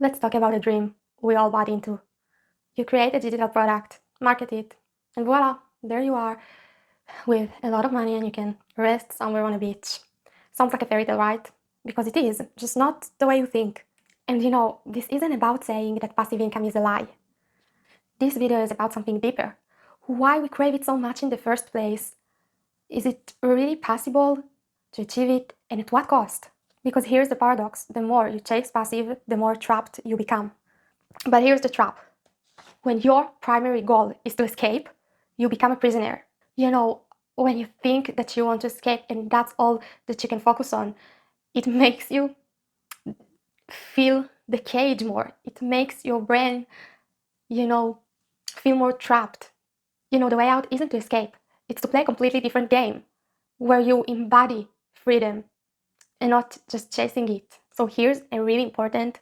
Let's talk about a dream we all bought into. You create a digital product, market it, and voila, there you are with a lot of money and you can rest somewhere on a beach. Sounds like a fairy tale, right? Because it is, just not the way you think. And this isn't about saying that passive income is a lie. This video is about something deeper. Why we crave it so much in the first place. Is it really possible to achieve it, and at what cost? Because here's the paradox: the more you chase passive, the more trapped you become. But here's the trap: when your primary goal is to escape, you become a prisoner. When you think that you want to escape and that's all that you can focus on, it makes you feel the cage more. It makes your brain, feel more trapped. The way out isn't to escape, it's to play a completely different game where you embody freedom and not just chasing it. So here's a really important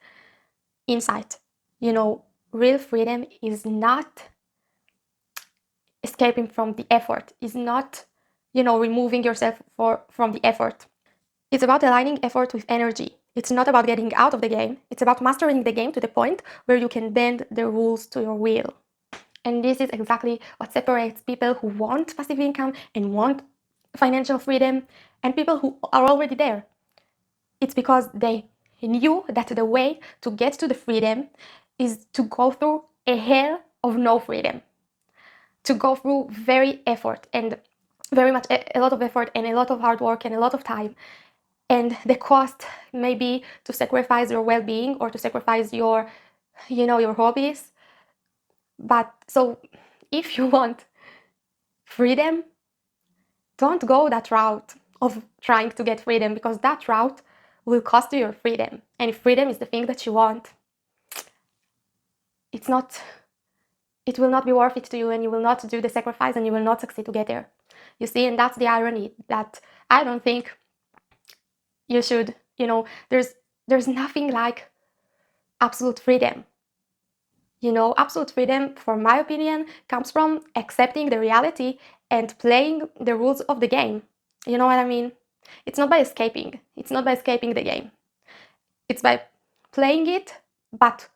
insight. Real freedom is not escaping from the effort, is not, removing yourself from the effort. It's about aligning effort with energy. It's not about getting out of the game. It's about mastering the game to the point where you can bend the rules to your will. And this is exactly what separates people who want passive income and want financial freedom and people who are already there. It's because they knew that the way to get to the freedom is to go through a hell of no freedom, to go through very effort and very much a lot of effort and a lot of hard work and a lot of time. And the cost may be to sacrifice your well-being or to sacrifice your hobbies. But so if you want freedom, don't go that route of trying to get freedom, because that route will cost you your freedom. And if freedom is the thing that you want, it will not be worth it to you, and you will not do the sacrifice, and you will not succeed to get there. You see, and that's the irony, that I don't think you should, there's nothing like absolute freedom. Absolute freedom, for my opinion, comes from accepting the reality and playing the rules of the game. You know what I mean? It's not by escaping. It's not by escaping the game. It's by playing it, but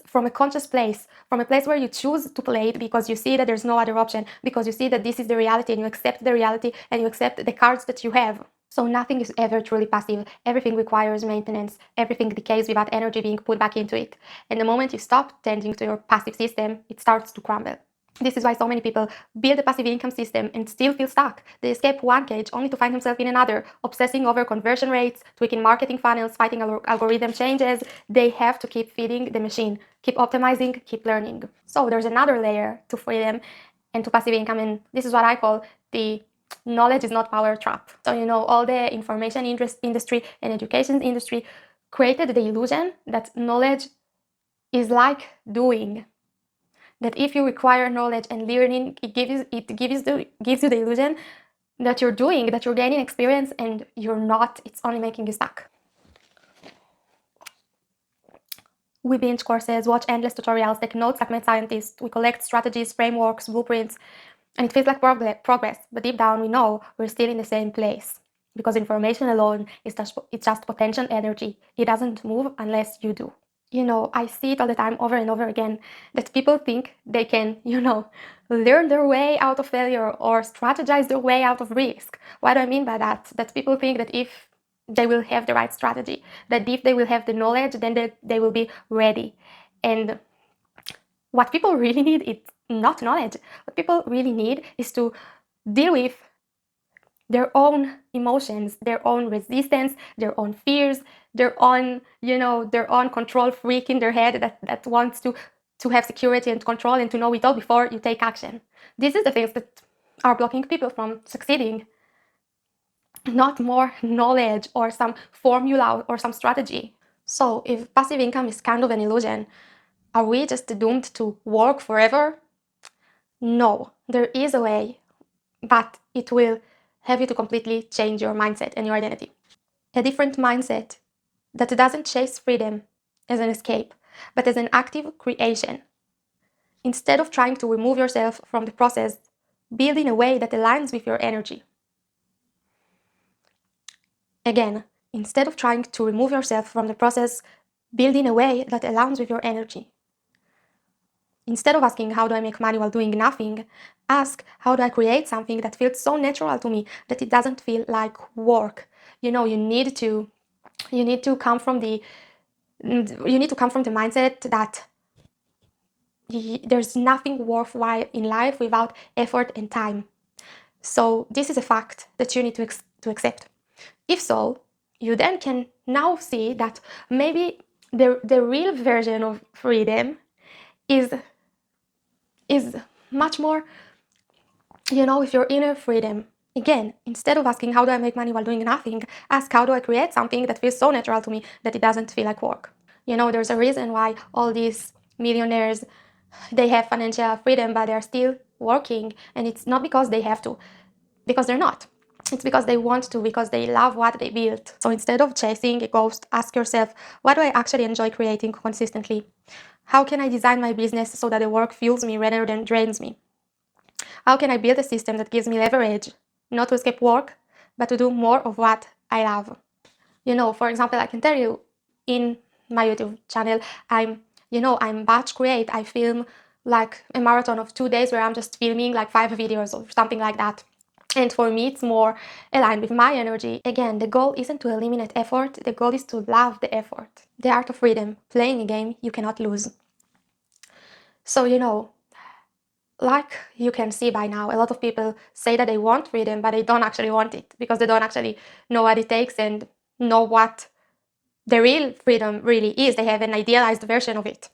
from a conscious place, from a place where you choose to play it because you see that there's no other option, because you see that this is the reality and you accept the reality and you accept the cards that you have. So nothing is ever truly passive. Everything requires maintenance. Everything decays without energy being put back into it. And the moment you stop tending to your passive system, it starts to crumble. This is why so many people build a passive income system and still feel stuck. They escape one cage only to find themselves in another, obsessing over conversion rates, tweaking marketing funnels, fighting algorithm changes. They have to keep feeding the machine, keep optimizing, keep learning. So there's another layer to freedom and to passive income, and this is what I call the knowledge is not power trap. So all the information industry and education industry created the illusion that knowledge is like doing. That if you require knowledge and learning, it gives you the illusion that you're doing, that you're gaining experience, and you're not. It's only making you stuck. We binge courses, watch endless tutorials, take notes like mad scientists. We collect strategies, frameworks, blueprints, and it feels like progress. But deep down, we know we're still in the same place, because information alone is just potential energy. It doesn't move unless you do. I see it all the time, over and over again, that people think they can, learn their way out of failure or strategize their way out of risk. What do I mean by that? That people think that if they will have the right strategy, that if they will have the knowledge, then they will be ready. And what people really need is not knowledge. What people really need is to deal with their own emotions, their own resistance, their own fears, their own, their own control freak in their head that wants to have security and control and to know it all before you take action. These are the things that are blocking people from succeeding. Not more knowledge or some formula or some strategy. So if passive income is kind of an illusion, are we just doomed to work forever? No, there is a way, but it will have you to completely change your mindset and your identity. A different mindset that doesn't chase freedom as an escape, but as an active creation. Instead of trying to remove yourself from the process, build in a way that aligns with your energy. Again, instead of trying to remove yourself from the process, Build in a way that aligns with your energy. Instead of asking, how do I make money while doing nothing, ask, how do I create something that feels so natural to me that it doesn't feel like work? You need to come from the mindset that there's nothing worthwhile in life without effort and time. So this is a fact that you need to accept. If so, you then can now see that maybe the real version of freedom is much more, with your inner freedom. Again, instead of asking, how do I make money while doing nothing, ask, how do I create something that feels so natural to me that it doesn't feel like work? There's a reason why all these millionaires, they have financial freedom, but they're still working. And it's not because they have to, because they're not. It's because they want to, because they love what they built. So instead of chasing a ghost, ask yourself, what do I actually enjoy creating consistently? How can I design my business so that the work fuels me rather than drains me? How can I build a system that gives me leverage, not to escape work, but to do more of what I love? For example, I can tell you, in my YouTube channel, I'm batch create. I film like a marathon of 2 days where I'm just filming like 5 videos or something like that. And for me, it's more aligned with my energy. Again, the goal isn't to eliminate effort. The goal is to love the effort. The art of freedom, playing a game you cannot lose. So, like you can see by now, a lot of people say that they want freedom, but they don't actually want it because they don't actually know what it takes and know what the real freedom really is. They have an idealized version of it.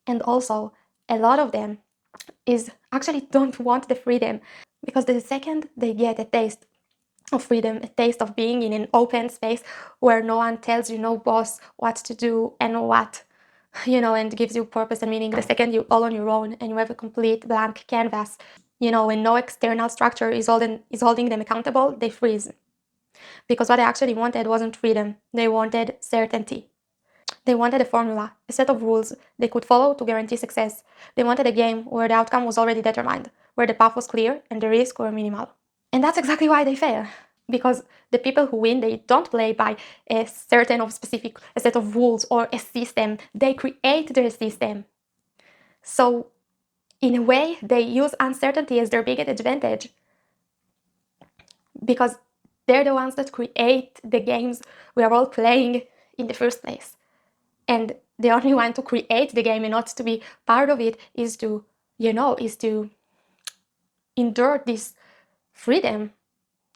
And also, a lot of them is actually don't want the freedom because the second they get a taste of freedom, a taste of being in an open space where no one tells you, no boss, what to do and what, and gives you purpose and meaning, the second you're all on your own and you have a complete blank canvas, when no external structure is holding them accountable, they freeze. Because what they actually wanted wasn't freedom, they wanted certainty. They wanted a formula, a set of rules they could follow to guarantee success. They wanted a game where the outcome was already determined, where the path was clear and the risks were minimal. And that's exactly why they fail. Because the people who win, they don't play by a set of rules or a system. They create their system. So in a way, they use uncertainty as their biggest advantage. Because they're the ones that create the games we are all playing in the first place. And the only one to create the game and not to be part of it is to endure this freedom,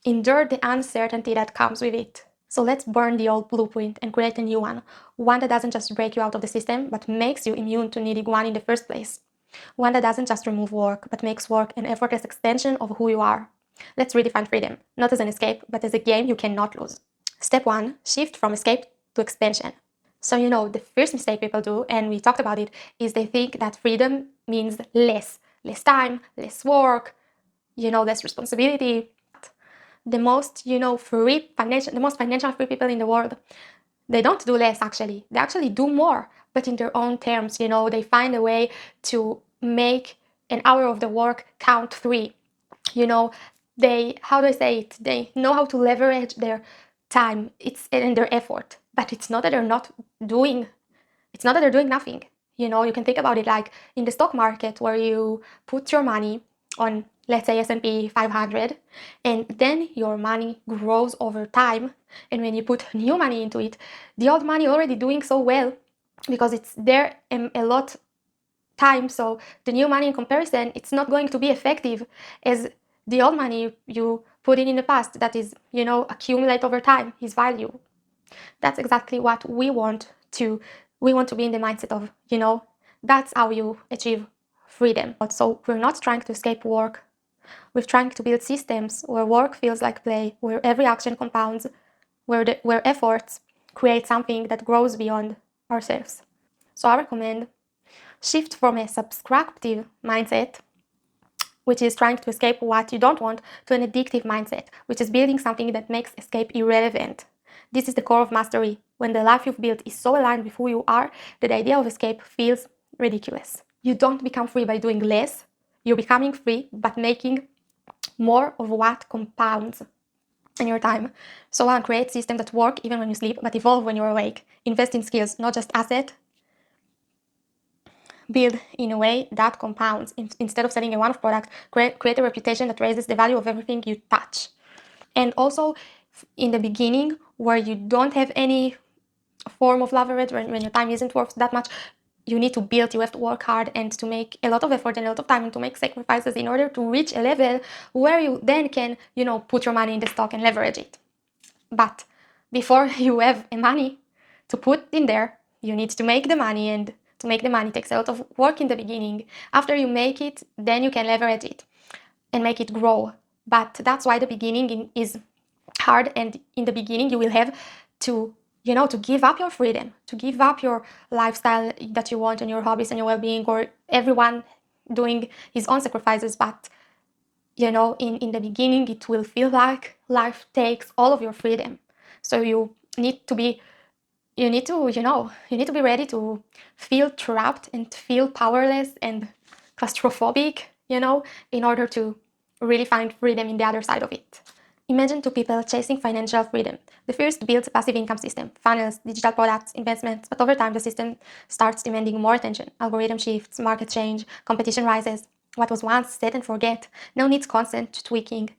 endure the uncertainty that comes with it. So let's burn the old blueprint and create a new one that doesn't just break you out of the system, but makes you immune to needing one in the first place. One that doesn't just remove work, but makes work an effortless extension of who you are. Let's redefine freedom, not as an escape, but as a game you cannot lose. Step 1, shift from escape to expansion. So, the first mistake people do, and we talked about it, is they think that freedom means less time, less work, less responsibility. The most, the most financial free people in the world, they don't do less actually. They actually do more, but in their own terms, they find a way to make an hour of the work count 3. How do I say it? They know how to leverage their time, and their effort. But it's not that they're doing nothing. You can think about it like in the stock market where you put your money on, let's say, S&P 500, and then your money grows over time. And when you put new money into it, the old money already doing so well because it's there a lot time. So the new money in comparison, it's not going to be effective as the old money you put in the past that is, accumulate over time, his value. That's exactly what we want to be in the mindset of, that's how you achieve freedom. So we're not trying to escape work. We're trying to build systems where work feels like play, where every action compounds, where efforts create something that grows beyond ourselves. So I recommend shift from a subscriptive mindset, which is trying to escape what you don't want, to an addictive mindset, which is building something that makes escape irrelevant. This is the core of mastery. When the life you've built is so aligned with who you are that the idea of escape feels ridiculous. You don't become free by doing less. You're becoming free but making more of what compounds. in your time. So one, create systems that work even when you sleep, but evolve when you're awake. Invest in skills, not just assets. Build in a way that compounds. Instead of selling a one-off product, create a reputation that raises the value of everything you touch. And also, in the beginning, where you don't have any form of leverage, when your time isn't worth that much, you need to build, you have to work hard and to make a lot of effort and a lot of time and to make sacrifices in order to reach a level where you then can, put your money in the stock and leverage it. But before you have money to put in there, you need to make the money, and to make the money takes a lot of work in the beginning. After you make it, then you can leverage it and make it grow. But that's why the beginning is hard, and in the beginning you will have to to give up your freedom, to give up your lifestyle that you want and your hobbies and your well-being, or everyone doing his own sacrifices. But in the beginning it will feel like life takes all of your freedom. So you need to be ready to feel trapped and feel powerless and claustrophobic, in order to really find freedom in the other side of it. Imagine two people chasing financial freedom. The first builds a passive income system, funnels, digital products, investments, but over time the system starts demanding more attention. Algorithm shifts, market change, competition rises. What was once set and forget now needs constant tweaking.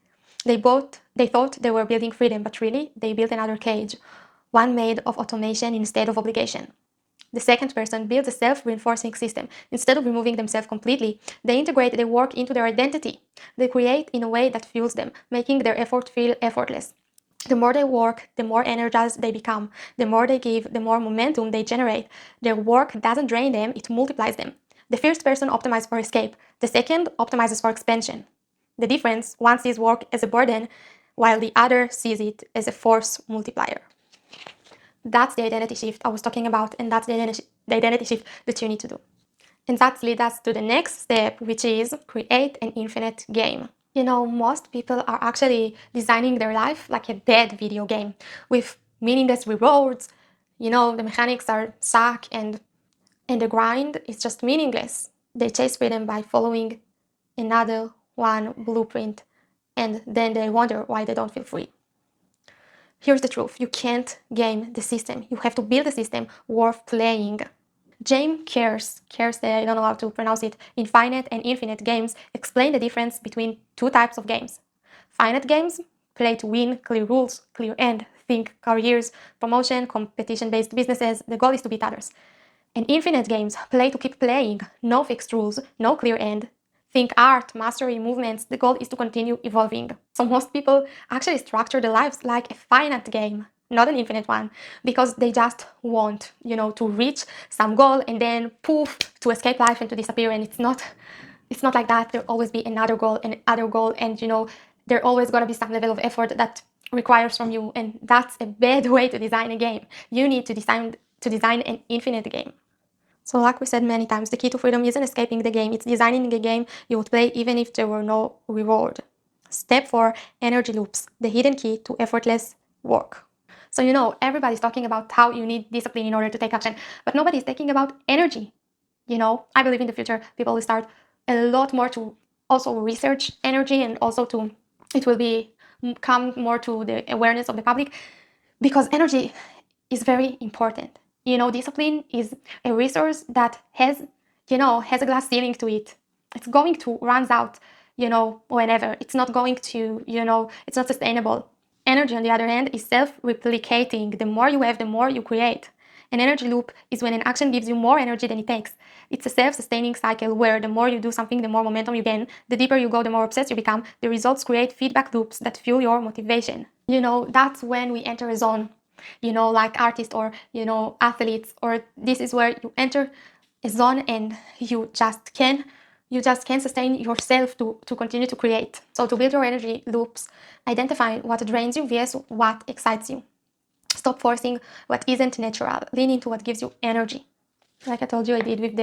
They thought they were building freedom, but really they built another cage, one made of automation instead of obligation. The second person builds a self-reinforcing system. Instead of removing themselves completely, they integrate their work into their identity. They create in a way that fuels them, making their effort feel effortless. The more they work, the more energized they become. The more they give, the more momentum they generate. Their work doesn't drain them, it multiplies them. The first person optimizes for escape. The second optimizes for expansion. The difference, one sees work as a burden, while the other sees it as a force multiplier. That's the identity shift I was talking about, and that's the identity shift that you need to do. And that leads us to the next step, which is create an infinite game. Most people are actually designing their life like a dead video game with meaningless rewards. The mechanics are suck, and the grind is just meaningless. They chase freedom by following another one blueprint, and then they wonder why they don't feel free. Here's the truth. You can't game the system. You have to build a system worth playing. James Kers, I don't know how to pronounce it, in Finite and Infinite Games, explain the difference between two types of games. Finite games, play to win, clear rules, clear end, think careers, promotion, competition-based businesses, the goal is to beat others. And infinite games, play to keep playing, no fixed rules, no clear end. Think art, mastery, movements, the goal is to continue evolving. So most people actually structure their lives like a finite game, not an infinite one, because they just want, to reach some goal and then poof, to escape life and to disappear. And it's not like that. There'll always be another goal and another goal, and there always gonna be some level of effort that requires from you, and that's a bad way to design a game. You need to design an infinite game. So like we said many times, the key to freedom isn't escaping the game, it's designing a game you would play even if there were no reward. Step 4, energy loops, the hidden key to effortless work. So everybody's talking about how you need discipline in order to take action, but nobody's talking about energy. I believe in the future people will start a lot more to also research energy, and also it will come more to the awareness of the public, because energy is very important. Discipline is a resource that has a glass ceiling to it. It's going to run out, whenever. It's not going to, it's not sustainable. Energy, on the other hand, is self-replicating. The more you have, the more you create. An energy loop is when an action gives you more energy than it takes. It's a self-sustaining cycle where the more you do something, the more momentum you gain. The deeper you go, the more obsessed you become. The results create feedback loops that fuel your motivation. That's when we enter a zone, like artists or, athletes, or this is where you enter a zone and you just can't sustain yourself to continue to create. So to build your energy loops, identify what drains you versus what excites you. Stop forcing what isn't natural. Lean into what gives you energy. Like I told you, I did with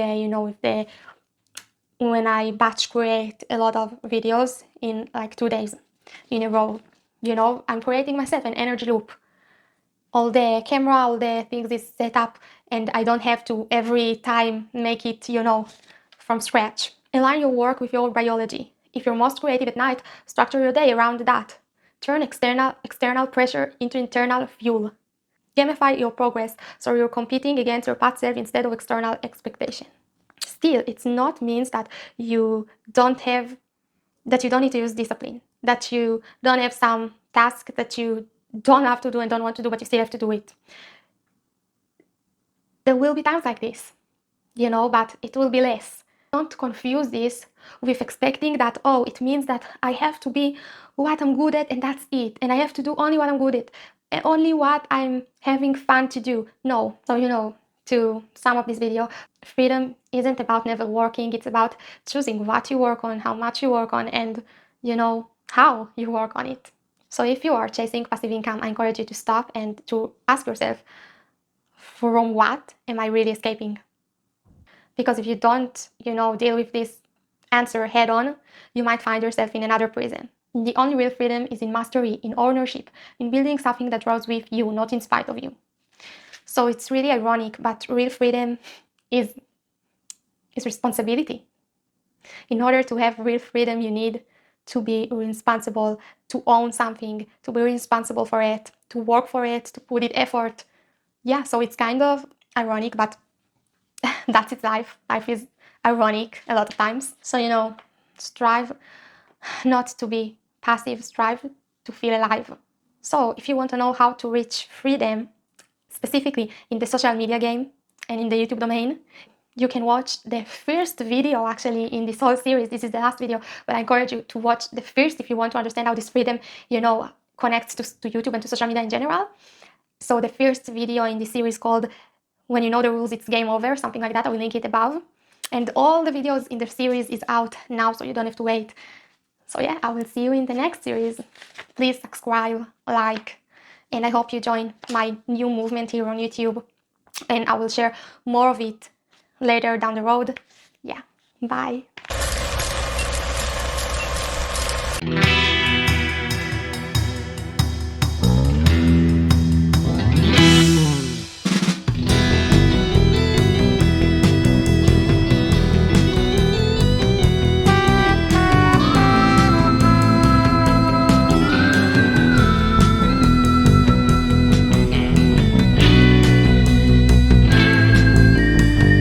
when I batch create a lot of videos in like 2 days in a row. I'm creating myself an energy loop. All the camera, all the things is set up, and I don't have to every time make it, from scratch. Align your work with your biology. If you're most creative at night, structure your day around that. Turn external pressure into internal fuel. Gamify your progress so you're competing against your past self instead of external expectation. Still, it's not means that you don't need to use discipline, that you don't have some task that you don't have to do and don't want to do, but you still have to do it. There will be times like this, but it will be less. Don't confuse this with expecting that, oh, it means that I have to be what I'm good at and that's it. And I have to do only what I'm good at and only what I'm having fun to do. No. So, to sum up this video, freedom isn't about never working. It's about choosing what you work on, how much you work on, and, how you work on it. So if you are chasing passive income, I encourage you to stop and to ask yourself, from what am I really escaping? Because if you don't, deal with this answer head on, you might find yourself in another prison. The only real freedom is in mastery, in ownership, in building something that grows with you, not in spite of you. So it's really ironic, but real freedom is responsibility. In order to have real freedom, you need to be responsible, to own something, to be responsible for it, to work for it, to put in effort. Yeah, so it's kind of ironic, but that's its life. Life is ironic a lot of times. So, strive not to be passive, strive to feel alive. So if you want to know how to reach freedom, specifically in the social media game and in the YouTube domain, you can watch the first video actually in this whole series. This is the last video, but I encourage you to watch the first if you want to understand how this freedom, connects to YouTube and to social media in general. So the first video in this series called When You Know the Rules, It's Game Over, something like that. I will link it above. And all the videos in the series is out now, so you don't have to wait. So yeah, I will see you in the next series. Please subscribe, like, and I hope you join my new movement here on YouTube. And I will share more of it later down the road. Yeah, bye.